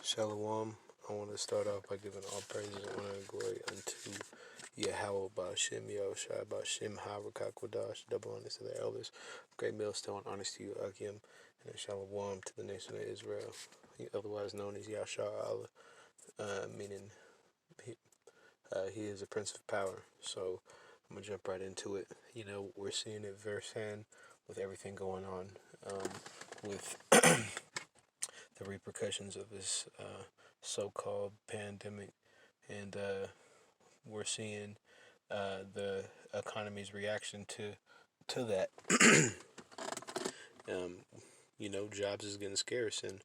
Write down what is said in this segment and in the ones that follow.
Shalom. I want to start off by giving all praises and honor and glory unto Yahweh Ba'Shem Yahushua Ba'Shem HaRakakwadash. Double honors to the elders. Great millstone, honors to you, Akim, and a shalom to the nation of Israel, otherwise known as Yahshua Allah, meaning he is a prince of power. So I'm going to jump right into it. We're seeing it firsthand with everything going on with the repercussions of this so-called pandemic, and we're seeing the economy's reaction to that. um, Jobs is getting scarce, and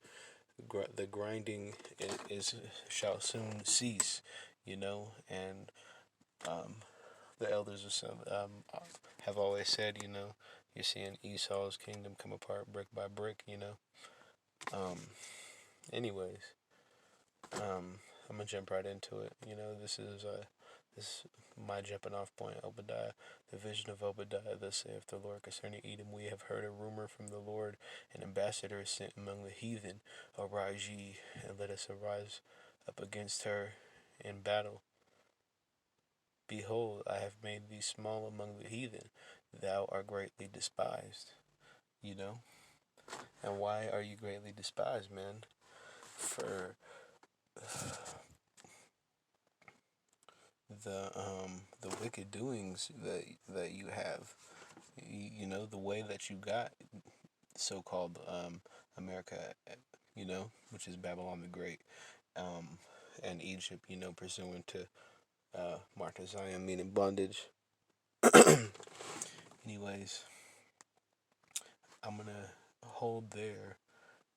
the grinding is shall soon cease. And the elders have always said, you're seeing Esau's kingdom come apart brick by brick. Um, Anyways, I'm gonna jump right into it. This my jumping off point. Obadiah, the vision of Obadiah. Thus saith the Lord concerning Edom: We have heard a rumor from the Lord. An ambassador is sent among the heathen. Arise ye, and let us arise up against her in battle. Behold, I have made thee small among the heathen. Thou art greatly despised. And why are you greatly despised, man? For the wicked doings that you have, the way that you got so-called America, which is Babylon the Great, and Egypt, pursuant to Martha Zion, meaning bondage. Anyways, I'm gonna hold there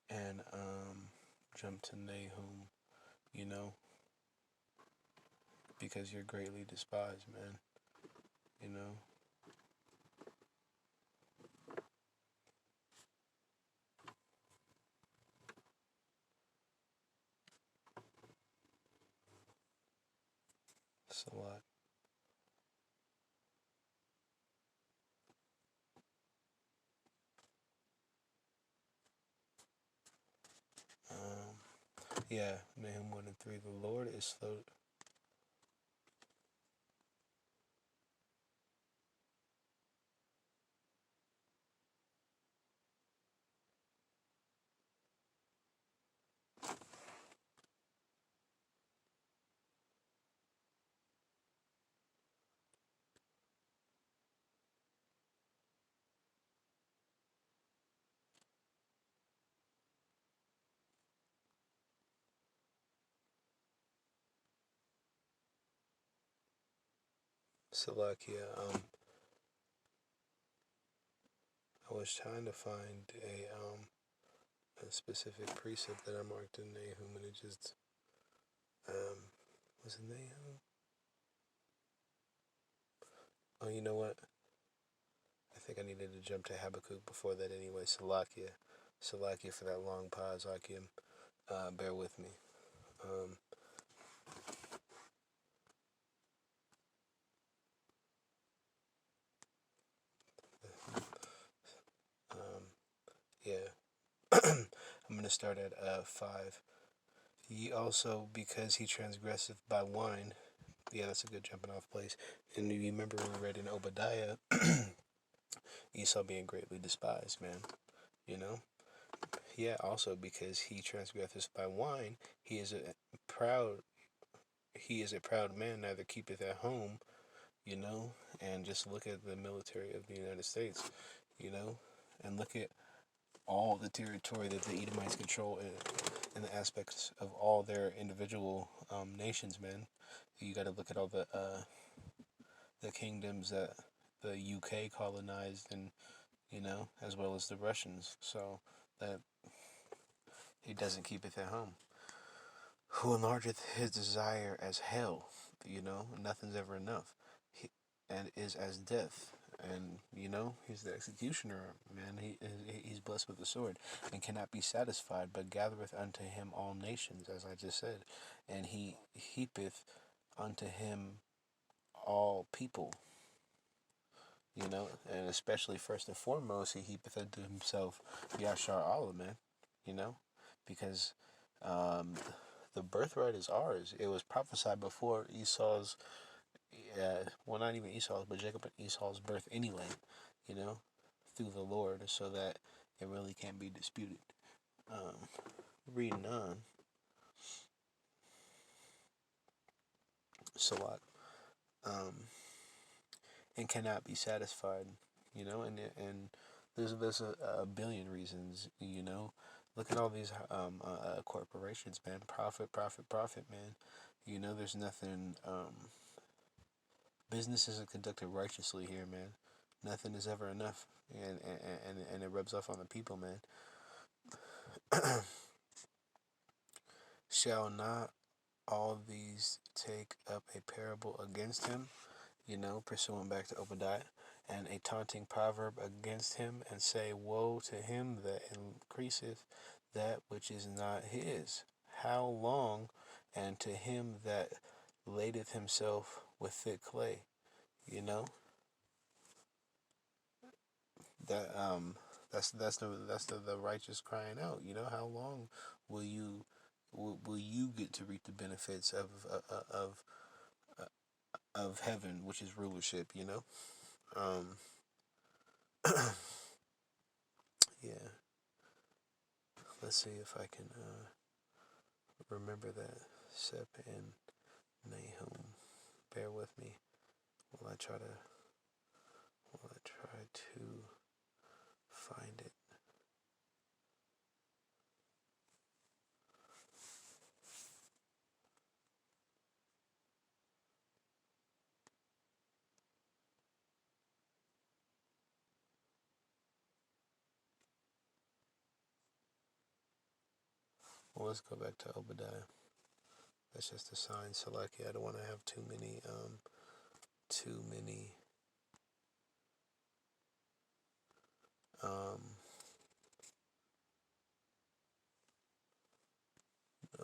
and jump to Nahum, because you're greatly despised, man. you know it's a lot. Yeah, Nahum 1 and 3. The Lord is slow. Salakia. I was trying to find a specific precept that I marked in Nahum, and it just was it Nahum? Oh, you know what? I think I needed to jump to Habakkuk before that anyway. Salakia for that long pause, Akim. Bear with me. Um, um, yeah. I'm going to start at 5. Ye also, because he transgresseth by wine. Yeah, that's a good jumping off place. And you remember we read in Obadiah, Esau being greatly despised, man. Yeah, also because he transgresseth by wine, proud he is a proud man, neither keepeth at home, and just look at the military of the United States, and look at all the territory that the Edomites control in the aspects of all their individual nations, man. You got to look at all the kingdoms that the UK colonized, and as well as the Russians. So that he doesn't keep it at home. Who enlargeth his desire as hell, nothing's ever enough. And is as death. And he's the executioner, man. He's blessed with the sword, and cannot be satisfied, but gathereth unto him all nations, as I just said, and he heapeth unto him all people. And especially first and foremost, he heapeth unto himself Yashar Allah, man. Because Um, the birthright is ours. It was prophesied before Esau's, well, not even Esau's, but Jacob and Esau's birth anyway, you know, through the Lord, so that it really can't be disputed. Um, Reading on, Salak, um, and cannot be satisfied, and there's a billion reasons, Look at all these corporations, man. Profit, profit, profit, man. There's nothing. Business isn't conducted righteously here, man. Nothing is ever enough, and it rubs off on the people, man. Shall not all these take up a parable against him? Pursuing back to Obadiah, and a taunting proverb against him, and say, woe to him that increaseth that which is not his. How long? And to him that ladeth himself with thick clay. You know that that's the righteous crying out. How long will you will you get to reap the benefits of heaven, which is rulership? Um, yeah. Let's see if I can remember that. Sep and Nahum. Bear with me while I try to find it. Well, let's go back to Obadiah. That's just a sign. So, like, yeah, I don't want to have too many um,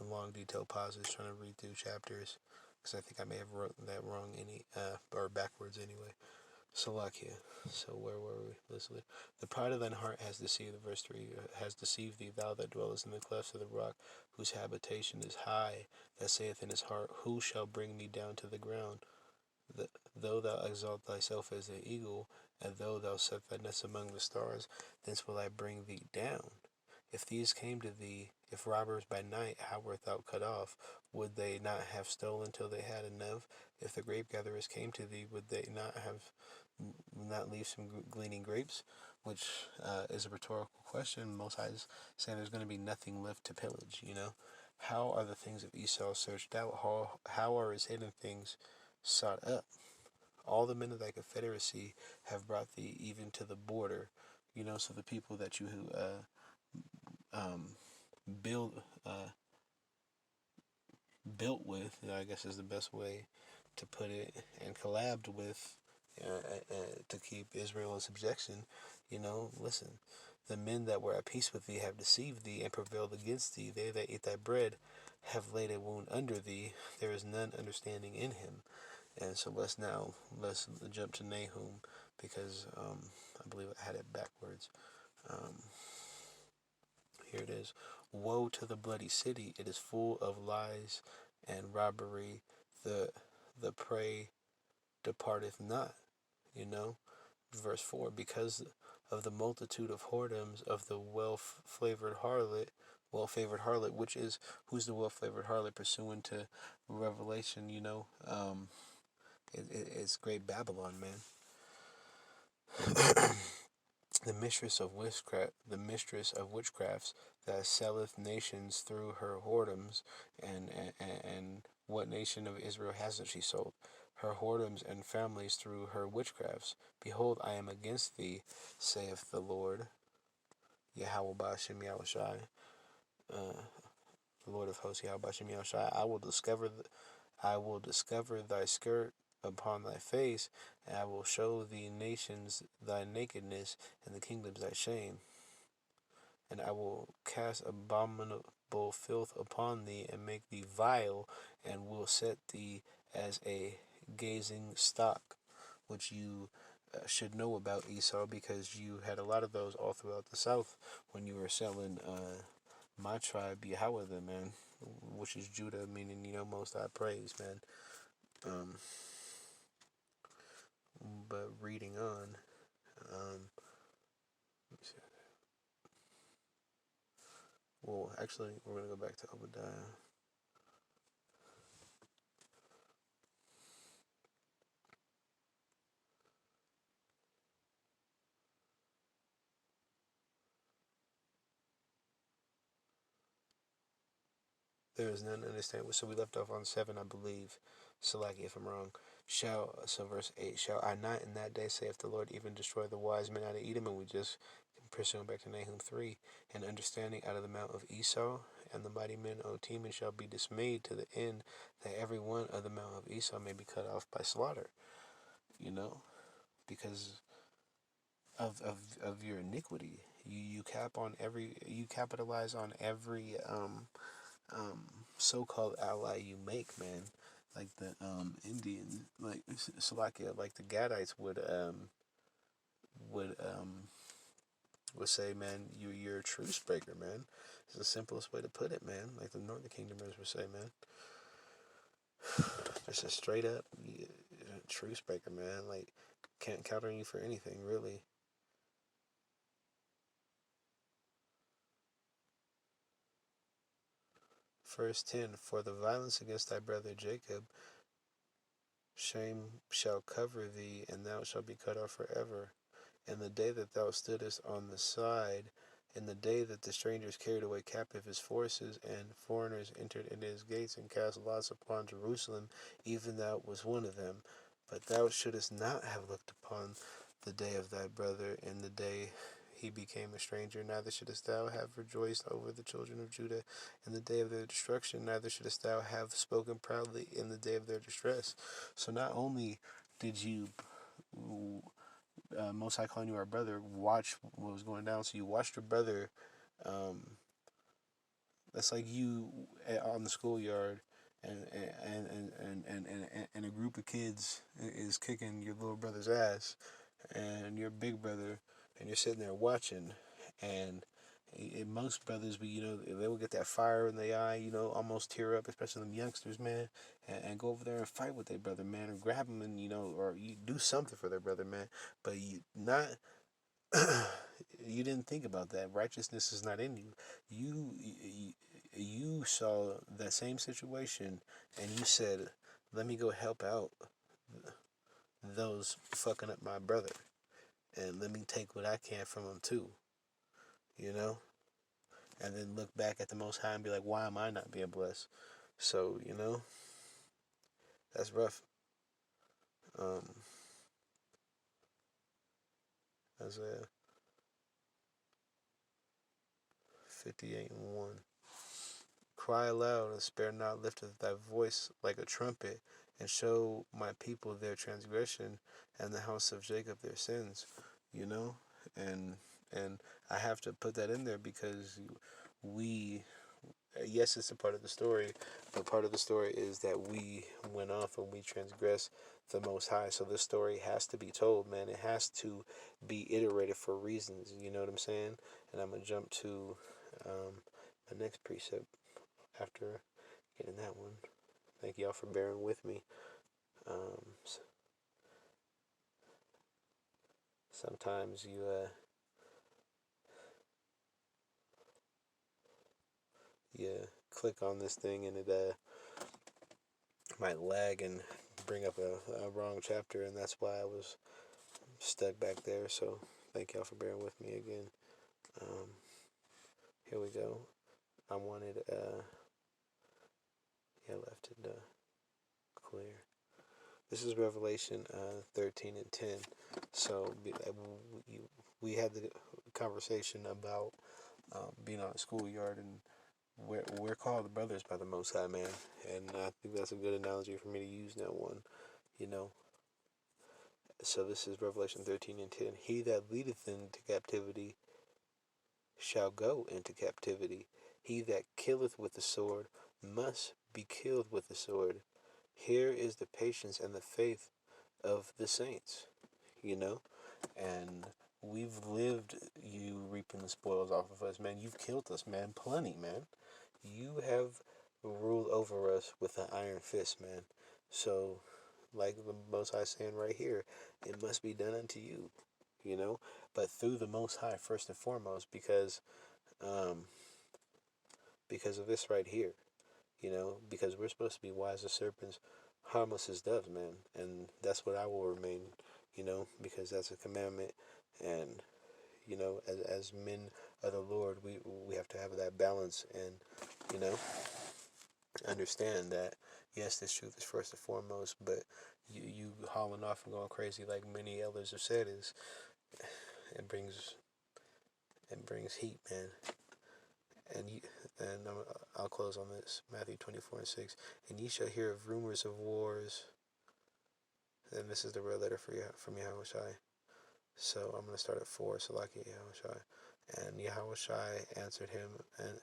long detailed pauses trying to read through chapters, because I think I may have written that wrong or backwards anyway. Salakia. So where were we? Listen. The pride of thine heart has deceived, verse 3, has deceived thee, thou that dwellest in the clefts of the rock, whose habitation is high, that saith in his heart, who shall bring me down to the ground? Though thou exalt thyself as an eagle, and though thou set thy nest among the stars, thence will I bring thee down. If these came to thee, if robbers by night, how wert thou cut off? Would they not have stolen till they had enough? If the grape gatherers came to thee, would they not leave some gleaning grapes? Which is a rhetorical question. Most High is saying there's going to be nothing left to pillage. How are the things of Esau searched out? How are his hidden things sought up? All the men of thy confederacy have brought thee even to the border. So the people that you um, build built with, I guess is the best way to put it, and collabed with to keep Israel in subjection. Listen, the men that were at peace with thee have deceived thee and prevailed against thee. They that eat thy bread have laid a wound under thee. There is none understanding in him. And so let's jump to Nahum, because I believe I had it backwards. Um, Here it is. Woe to the bloody city! It is full of lies and robbery. The the prey departeth not. You know, verse 4. Because of the multitude of whoredoms of the well-favored harlot, which is who's the well-favored harlot pursuant to Revelation. It's great Babylon, man. The mistress of witchcrafts that selleth nations through her whoredoms, and what nation of Israel hasn't she sold? Her whoredoms and families through her witchcrafts. Behold, I am against thee, saith the Lord, Yahweh Ba'ashem Yahushai, the Lord of hosts, Yahweh Ba'ashem Yahushai. I will discover thy skirt upon thy face, and I will show the nations thy nakedness, and the kingdoms thy shame. And I will cast abominable filth upon thee, and make thee vile, and will set thee as a gazing stock, which you should know about Esau, because you had a lot of those all throughout the South when you were selling my tribe, Yahweh, man, which is Judah, meaning, most I praise, man. Um, but reading on, let me see. Well, actually, we're going to go back to Obadiah. There is none understand. So we left off on 7, I believe. Salaki, if I'm wrong. So verse 8, shall I not in that day, saith the Lord, even destroy the wise men out of Edom? And we just pursuing back to Nahum 3, and understanding out of the mount of Esau, and the mighty men of Teman shall be dismayed to the end that every one of the mount of Esau may be cut off by slaughter. Because of your iniquity. You capitalize on every um, so-called ally you make, man. Like the Indian, like Slovakia, like the Gadites would would say, man, you're a truce breaker, man. It's the simplest way to put it, man. Like the Northern Kingdomers would say, man. Just a straight up truce breaker, man. Like can't count on you for anything, really. Verse 10, for the violence against thy brother Jacob, shame shall cover thee, and thou shalt be cut off forever. And the day that thou stoodest on the side, in the day that the strangers carried away captive his forces, and foreigners entered into his gates, and cast lots upon Jerusalem, even thou was one of them. But thou shouldest not have looked upon the day of thy brother in the day he became a stranger, neither shouldest thou have rejoiced over the children of Judah in the day of their destruction, neither shouldest thou have spoken proudly in the day of their distress. So not only did you, Most High calling you our brother, watch what was going down. So you watched your brother. Um, that's like you on the schoolyard, and a group of kids is kicking your little brother's ass, and your big brother, and you're sitting there watching, and most brothers, they will get that fire in the eye, almost tear up, especially them youngsters, man, and go over there and fight with their brother, man, or grab them, and or you do something for their brother, man. But you not, you didn't think about that. Righteousness is not in you. You saw that same situation, and you said, "Let me go help out those fucking up my brother, and let me take what I can from them too." You know, and then look back at the Most High and be like, "Why am I not being blessed?" So that's rough. Um, Isaiah 58:1. Cry aloud and spare not, lift up thy voice like a trumpet, and show my people their transgression, and the house of Jacob their sins. You know, and and I have to put that in there because we, yes, it's a part of the story, but part of the story is that we went off and we transgressed the Most High. So this story has to be told, man. It has to be iterated for reasons. You know what I'm saying? And I'm gonna jump to the next precept after getting that one. Thank y'all for bearing with me. Um, Sometimes you click on this thing and it might lag and bring up a wrong chapter, and that's why I was stuck back there. So thank y'all for bearing with me again. Um, Here we go. I wanted left it clear. This is Revelation 13 and 10. So we had the conversation about being on a schoolyard, and we're called the brothers by the Most High, man. And I think that's a good analogy for me to use that one, you know. So this is Revelation 13 and 10. He that leadeth into captivity shall go into captivity. He that killeth with the sword must be killed with the sword. Here is the patience and the faith of the saints, you know? And we've lived you reaping the spoils off of us, man. You've killed us, man. Plenty, man. You have ruled over us with an iron fist, man. So, like the Most High saying right here, it must be done unto you, you know, but through the Most High first and foremost, um, because of this right here, you know, because we're supposed to be wise as serpents, harmless as doves, man, and that's what I will remain, you know, because that's a commandment, and you know, as men of the Lord, we have to have that balance, and you know, understand that yes, this truth is first and foremost, but you hauling off and going crazy like many elders have said is it brings heat, man. And you, and I'll close on this. Matthew 24:6. And ye shall hear of rumors of wars. And this is the red letter from Yahushai. So I'm going to start at 4. Salaki Yahushai. And Yahushai answered him and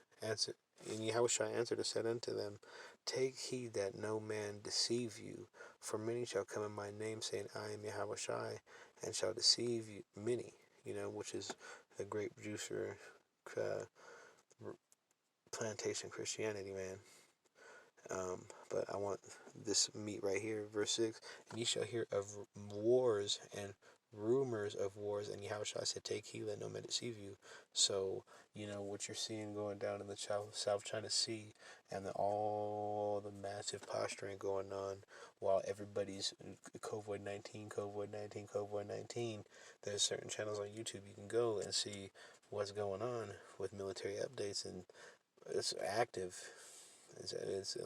Yahushua answered and said unto them, take heed that no man deceive you, for many shall come in my name, saying, I am Yahushua, and shall deceive you, many, you know, which is the grape juicer plantation Christianity, man. But I want this meat right here, verse 6. And ye shall hear of wars and rumors of wars. And Yahushua said, take heed, let no man deceive you. So, you know, what you're seeing going down in the South China Sea and all the massive posturing going on while everybody's COVID-19, COVID-19, COVID-19. There's certain channels on YouTube you can go and see what's going on with military updates, and it's active.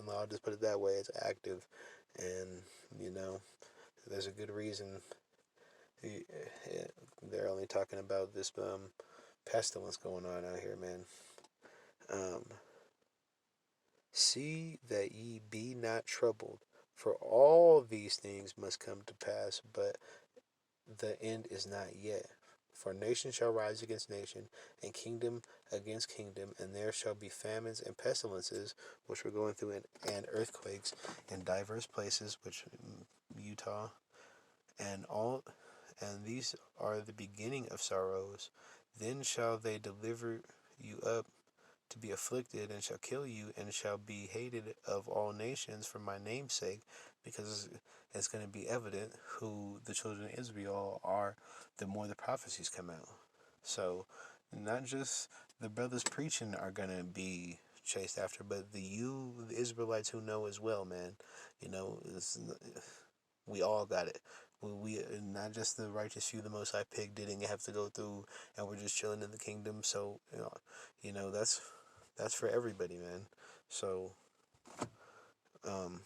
I'll just put it that way. It's active, and you know, there's a good reason they're only talking about this pestilence going on out here, man. Um, See that ye be not troubled, for all these things must come to pass, but the end is not yet. For nation shall rise against nation, and kingdom against kingdom, and there shall be famines and pestilences, which we're going through, and earthquakes in diverse places, which Utah, and all, and these are the beginning of sorrows. Then shall they deliver you up to be afflicted, and shall kill you, and shall be hated of all nations for my name's sake, because it's going to be evident who the children of Israel are the more the prophecies come out. So, not just the brothers preaching are going to be chased after, but the Israelites who know as well, man. You know, we all got it. We not just the righteous few, the Most High picked didn't have to go through, and we're just chilling in the kingdom. So, you know that's for everybody, man. So, um,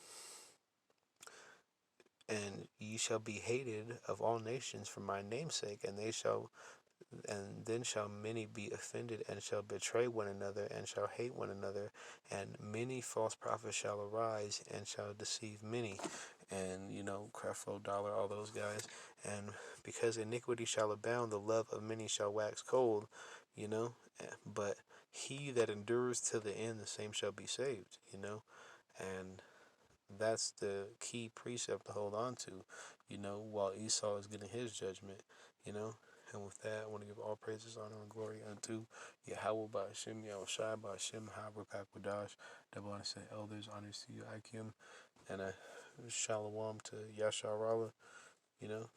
and ye shall be hated of all nations for my name's sake, and then shall many be offended, and shall betray one another, and shall hate one another, and many false prophets shall arise, and shall deceive many. And you know, Creflo Dollar, all those guys. And because iniquity shall abound, the love of many shall wax cold. You know, but he that endures to the end, the same shall be saved. You know, and that's the key precept to hold on to, you know, while Esau is getting his judgment, you know. And with that, I want to give all praises, honor, and glory unto Yahweh Ba'ashem, Yahushai Ba'ashem, Habakkuk double honor to elders, honors to you, Akim, and a shalom to Yasharallah, you know.